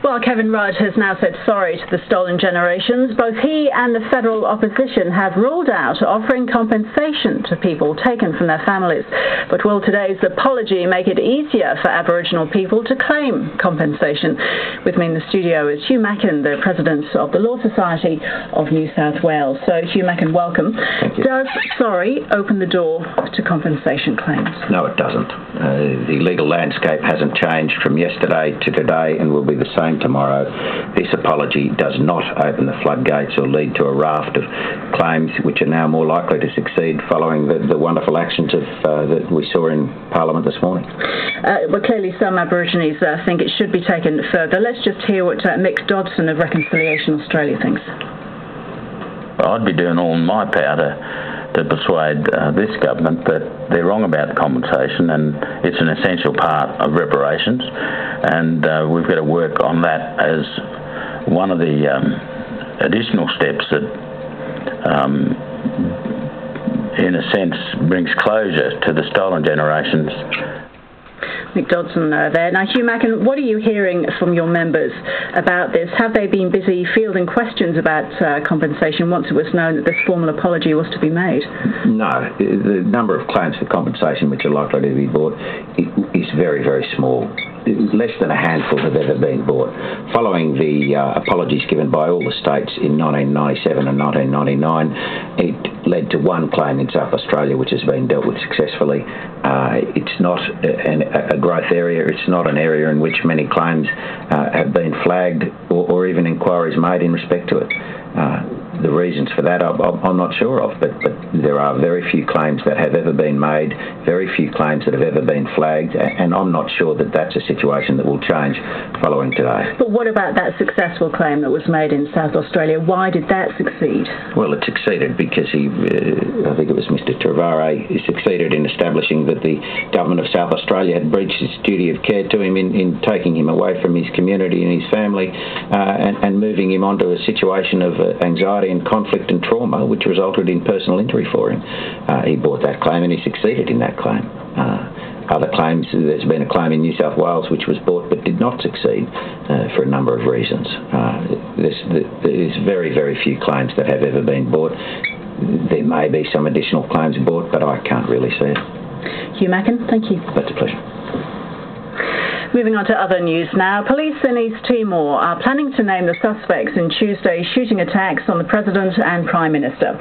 Well, Kevin Rudd has now said sorry to the stolen generations. Both he and the federal opposition have ruled out offering compensation to people taken from their families. But will today's apology make it easier for Aboriginal people to claim compensation? With me in the studio is Hugh Mackin, the president of the Law Society of New South Wales. So, Hugh Mackin, welcome. Thank you. Does sorry open the door to compensation claims? No, it doesn't. The legal landscape hasn't changed from yesterday to today and will be the same tomorrow. This apology does not open the floodgates or lead to a raft of claims which are now more likely to succeed following the wonderful actions that we saw in Parliament this morning. Well, clearly some Aborigines think it should be taken further. Let's just hear what Mick Dodson of Reconciliation Australia thinks. I'd be doing all in my power to persuade this government that they're wrong about compensation, and it's an essential part of reparations, and we've got to work on that as one of the additional steps that in a sense brings closure to the stolen generations. Mick Dodson there. Now, Hugh Mackin, what are you hearing from your members about this? Have they been busy fielding questions about compensation once it was known that this formal apology was to be made? No. The number of claims for compensation which are likely to be brought is very, very small. Less than a handful have ever been brought. Following the apologies given by all the states in 1997 and 1999, it led to one claim in South Australia which has been dealt with successfully. It's not a growth area. It's not an area in which many claims have been flagged or even inquiries made in respect to it. The reasons for that I'm not sure of, but there are very few claims that have ever been made, very few claims that have ever been flagged, and I'm not sure that that's a situation that will change following today. But what about that successful claim that was made in South Australia? Why did that succeed? Well, it succeeded because I think it was Mr. Travare, succeeded in establishing that the government of South Australia had breached its duty of care to him in taking him away from his community and his family and moving him onto a situation of anxiety and conflict and trauma, which resulted in personal injury for him. He brought that claim and he succeeded in that claim. Other claims, there's been a claim in New South Wales which was brought but did not succeed for a number of reasons. There's very, very few claims that have ever been brought. There may be some additional claims brought, but I can't really see it. Hugh Mackin, thank you. That's a pleasure. Moving on to other news now. Police in East Timor are planning to name the suspects in Tuesday's shooting attacks on the President and Prime Minister.